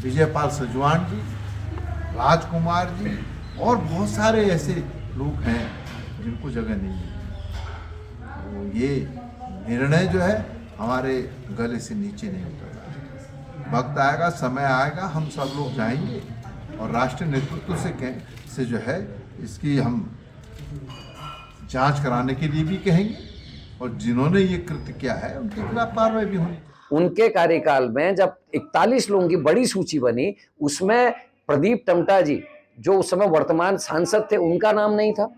विजयपाल सजवान जी, राजकुमार जी और बहुत सारे ऐसे लोग हैं जिनको जगह नहीं है। तो ये निर्णय जो है हमारे गले से नीचे नहीं उतरता। वक्त आएगा, समय आएगा, हम सब लोग जाएंगे और राष्ट्रीय नेतृत्व से जो है इसकी हम जांच कराने के लिए भी कहेंगे और जिन्होंने ये कृत्य किया है उनके खिलाफ कार्रवाई भी होनी चाहिए। उनके कार्यकाल में जब 41 लोगों की बड़ी सूची बनी, उसमें प्रदीप टमटा जी जो उस समय वर्तमान सांसद थे उनका नाम नहीं था।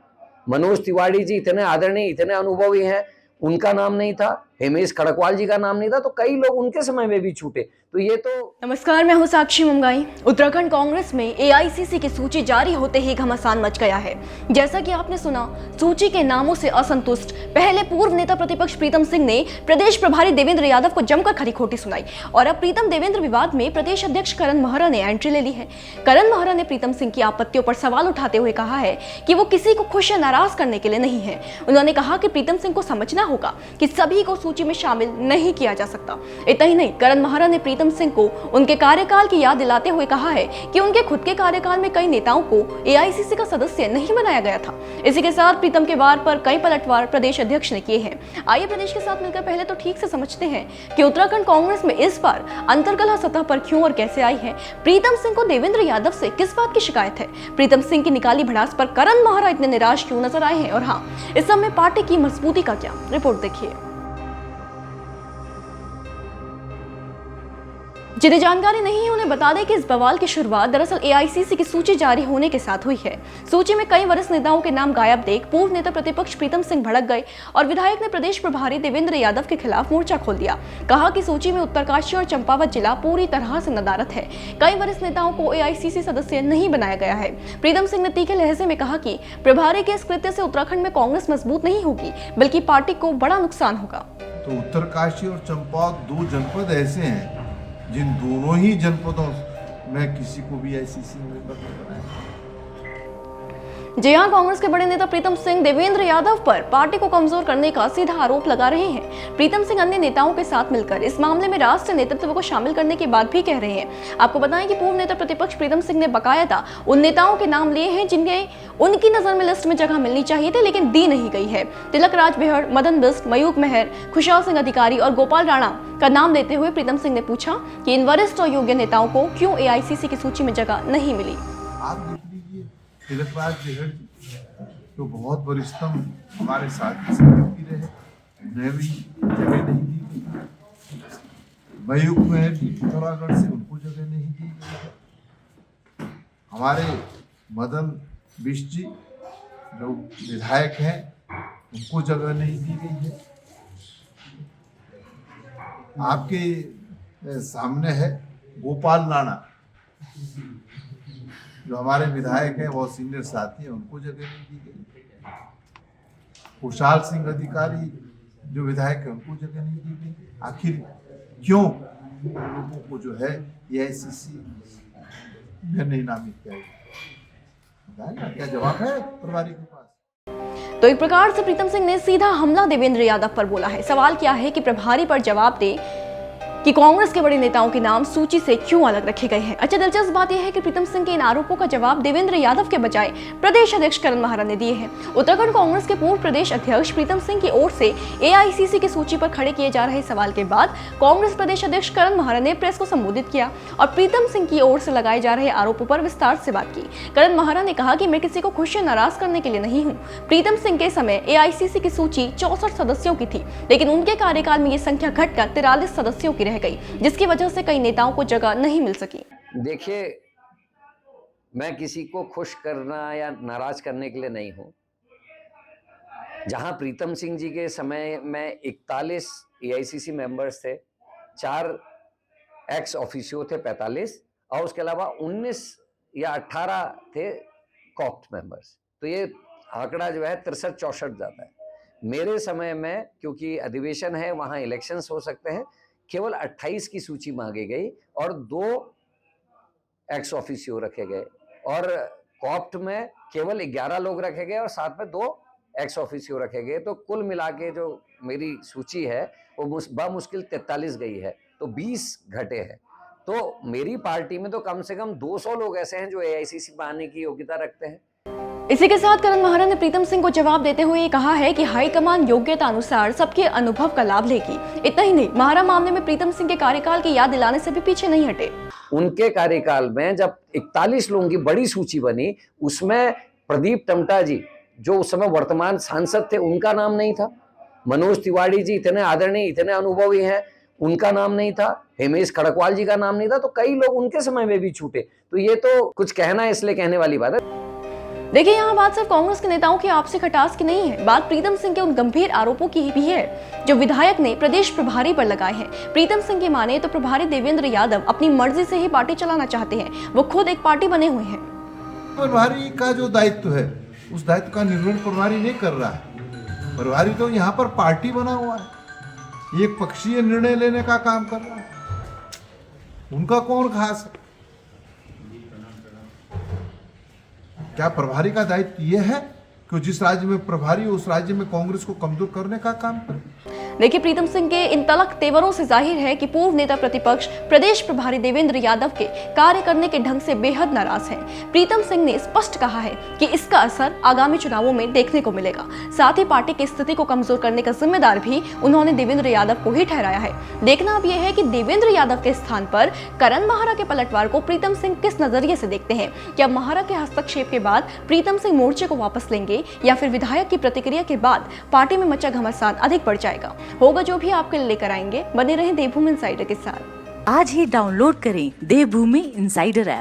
मनोज तिवारी जी इतने आदरणीय, इतने अनुभवी हैं, उनका नाम नहीं था। हेमेश खड़कवाल जी का नाम नहीं था। तो कई लोग उनके समय में भी छूटे। तो ये तो नमस्कार, मैं हूं साक्षी मुंगाई। उत्तराखंड कांग्रेस में एआईसीसी की सूची जारी होते ही घमासान मच गया है। जैसा कि आपने सुना, सूची के नामों से असंतुष्ट पहले पूर्व नेता प्रतिपक्ष प्रीतम सिंह ने प्रदेश प्रभारी देवेंद्र यादव को जमकर खरी खोटी सुनाई और अब प्रीतम देवेंद्र विवाद में प्रदेश अध्यक्ष करण महरा ने एंट्री ले ली है। करण महरा ने प्रीतम सिंह की आपत्तियों पर सवाल उठाते हुए कहा है कि वो किसी को खुश या नाराज करने के लिए नहीं है। उन्होंने कहा कि प्रीतम सिंह को समझना होगा कि सभी को सूची में शामिल नहीं किया जा सकता। इतना ही नहीं, करण महरा ने प्रीतम सिंह को उनके कार्यकाल की याद दिलाते हुए कहा है कि उनके खुद के कार्यकाल में कई नेताओं को एआईसीसी का सदस्य नहीं बनाया गया था। इसी के साथ प्रीतम के वार पर कई पलटवार प्रदेश अध्यक्ष ने किए हैं। आइए प्रदेश के साथ मिलकर पहले तो ठीक से समझते हैं कि उत्तराखंड कांग्रेस में इस बार अंतर्कलह सतह पर क्यों और कैसे आई है। प्रीतम सिंह को देवेंद्र यादव से किस बात की शिकायत है? प्रीतम सिंह की निकाली भड़ास पर करण महरा इतने निराश क्यों नजर आए हैं? और हाँ, इस समय पार्टी की मजबूती का क्या? रिपोर्ट देखिए। जिन्हें जानकारी नहीं है उन्हें बता दें कि इस बवाल की शुरुआत दरअसल एआईसीसी की सूची जारी होने के साथ हुई है। सूची में कई वरिष्ठ नेताओं के नाम गायब देख पूर्व नेता प्रतिपक्ष प्रीतम सिंह भड़क गए और विधायक ने प्रदेश प्रभारी देवेंद्र यादव के खिलाफ मोर्चा खोल दिया। कहा कि सूची में उत्तरकाशी और चंपावत जिला पूरी तरह से नदारद है। कई वरिष्ठ नेताओं को एआईसीसी सदस्य नहीं बनाया गया है। प्रीतम सिंह ने तीखे लहजे में कहा कि प्रभारी के इस कृत्य से उत्तराखंड में कांग्रेस मजबूत नहीं होगी बल्कि पार्टी को बड़ा नुकसान होगा। तो उत्तरकाशी और चंपावत दो जनपद ऐसे हैं जिन दोनों ही जनपदों में किसी को भी आईसीसी में बनाया। जी हां, कांग्रेस के बड़े नेता प्रीतम सिंह देवेंद्र यादव पर पार्टी को कमजोर करने का सीधा आरोप लगा रहे हैं। प्रीतम सिंह अन्य नेताओं के साथ मिलकर इस मामले में राष्ट्रीय नेतृत्व को शामिल करने की बात भी कह रहे हैं। आपको बताएं कि पूर्व नेता प्रतिपक्ष प्रीतम सिंह ने बकायदा उन नेताओं के नाम लिए हैं जिन्हें उनकी नजर में लिस्ट में जगह मिलनी चाहिए थी लेकिन दी नहीं गई है। तिलक राज बेहड़, मदन बिस्ट, मयूख मेहर, खुशहाल सिंह अधिकारी और गोपाल राणा का नाम लेते हुए प्रीतम सिंह ने पूछा कि इन वरिष्ठ और योग्य नेताओं को क्यों एआईसीसी की सूची में जगह नहीं मिली। आप देख लीजिए, तिलक राज बेहड़ जी जो बहुत वरिष्ठतम हमारे साथ भी रहे, उन्हें भी जगह नहीं दी गई। मयूख मेहर जी पिथौरागढ़ से, उनको जगह नहीं दी गई। हमारे मदन बिष्ट जी जो विधायक हैं उनको जगह नहीं दी गई है। आपके सामने है गोपाल राणा जो हमारे विधायक हैं, बहुत सीनियर साथी हैं, उनको जगह नहीं दी गई। खुशहाल सिंह अधिकारी जो विधायक है उनको जगह नहीं दी गई। आखिर क्यों लोगों को जो है एआईसीसी में नहीं नामित किया गया? क्या जवाब है प्रभारी के पास? तो एक प्रकार से प्रीतम सिंह ने सीधा हमला देवेंद्र यादव पर बोला है। सवाल क्या है कि प्रभारी पर जवाब दे कि कांग्रेस के बड़े नेताओं के नाम सूची से क्यों अलग रखे गए हैं। अच्छा, दिलचस्प बात यह है कि प्रीतम सिंह के इन आरोपों का जवाब देवेंद्र यादव के बजाय प्रदेश अध्यक्ष करण महरा ने दिए हैं। उत्तराखंड कांग्रेस के पूर्व प्रदेश अध्यक्ष प्रीतम सिंह की ओर से एआईसीसी की सूची पर खड़े किए जा रहे सवाल के बाद कांग्रेस प्रदेश अध्यक्ष करण महरा ने प्रेस को संबोधित किया और प्रीतम सिंह की ओर से लगाए जा रहे आरोपों पर विस्तार से बात की। करण महरा ने कहा कि मैं किसी को खुश या नाराज करने के लिए नहीं हूँ। प्रीतम सिंह के समय एआईसीसी की सूची 64 सदस्यों की थी लेकिन उनके कार्यकाल में ये संख्या घटकर 43 सदस्यों की रह गई, जिसकी वजह से कई नेताओं को जगह नहीं मिल सकी। देखिए, मैं किसी को खुश करना या नाराज करने के लिए नहीं हूं। जहां प्रीतम सिंह जी के समय में 41 एआईसीसी मेंबर्स थे, 4 एक्स ऑफिशियो थे 45 और उसके अलावा 19 या 18 थे कॉप्ट मेंबर्स। तो ये आंकड़ा जो है 63-64 जाता है। मेरे समय में क्योंकि अधिवेशन है, वहां इलेक्शंस हो सकते हैं, केवल 28 की सूची मांगी गई और 2 एक्स ऑफिसियो रखे गए और कॉप्ट में केवल 11 लोग रखे गए और साथ में 2 एक्स ऑफिसियो रखे गए। तो कुल मिला के जो मेरी सूची है वो बमुश्किल 43 गई है, तो 20 घटे हैं। तो मेरी पार्टी में तो कम से कम 200 लोग ऐसे हैं जो एआईसीसी में आने की योग्यता रखते हैं। इसी के साथ करण महारा ने प्रीतम सिंह को जवाब देते हुए कहा है कि हाईकमान योग्यता अनुसार सबके अनुभव का लाभ लेगी। इतना ही नहीं, महारा मामले में प्रीतम सिंह के कार्यकाल की याद दिलाने से भी पीछे नहीं हटे। उनके कार्यकाल में जब 41 लोगों की बड़ी सूची बनी, उसमें प्रदीप टमटा जी जो उस समय वर्तमान सांसद थे उनका नाम नहीं था, मनोज तिवारी जी इतने आदरणीय इतने अनुभवी हैं उनका नाम नहीं था, हेमेश खड़कवाल जी का नाम नहीं था, तो कई लोग उनके समय में भी छूटे। तो ये तो कुछ कहना है इसलिए कहने वाली बात है। देखिए, यहाँ बात सिर्फ कांग्रेस के नेताओं की आपसी खटास की नहीं है, बात प्रीतम सिंह के उन गंभीर आरोपों की भी है जो विधायक ने प्रदेश प्रभारी पर लगाए हैं। प्रीतम सिंह की माने तो प्रभारी देवेंद्र यादव अपनी मर्जी से ही पार्टी चलाना चाहते हैं, वो खुद एक पार्टी बने हुए हैं। प्रभारी का जो दायित्व है उस दायित्व का निर्वहन प्रभारी नहीं कर रहा है। प्रभारी तो यहाँ पर पार्टी बना हुआ है, एक पक्षीय निर्णय लेने का काम कर रहा है, उनका कौन खास है? क्या प्रभारी का दायित्व ये है कि जिस राज्य में प्रभारी उस राज्य में कांग्रेस को कमजोर करने का काम करे? देखिए, प्रीतम सिंह के इन तलख तेवरों से जाहिर है कि पूर्व नेता प्रतिपक्ष प्रदेश प्रभारी देवेंद्र यादव के कार्य करने के ढंग से बेहद नाराज हैं। प्रीतम सिंह ने स्पष्ट कहा है कि इसका असर आगामी चुनावों में देखने को मिलेगा। साथ ही पार्टी की स्थिति को कमजोर करने का जिम्मेदार भी उन्होंने देवेंद्र यादव को ही ठहराया है। देखना अब यह है कि देवेंद्र यादव के स्थान पर करण महारा के पलटवार को प्रीतम सिंह किस नजरिए से देखते हैं। क्या महारा के हस्तक्षेप के बाद प्रीतम सिंह मोर्चे को वापस लेंगे या फिर विधायक की प्रतिक्रिया के बाद पार्टी में मचा घमासान अधिक बढ़ जाएगा? होगा जो भी आपके लिए लेकर आएंगे। बने रहें देवभूमि इनसाइडर के साथ। आज ही डाउनलोड करें देवभूमि इनसाइडर ऐप।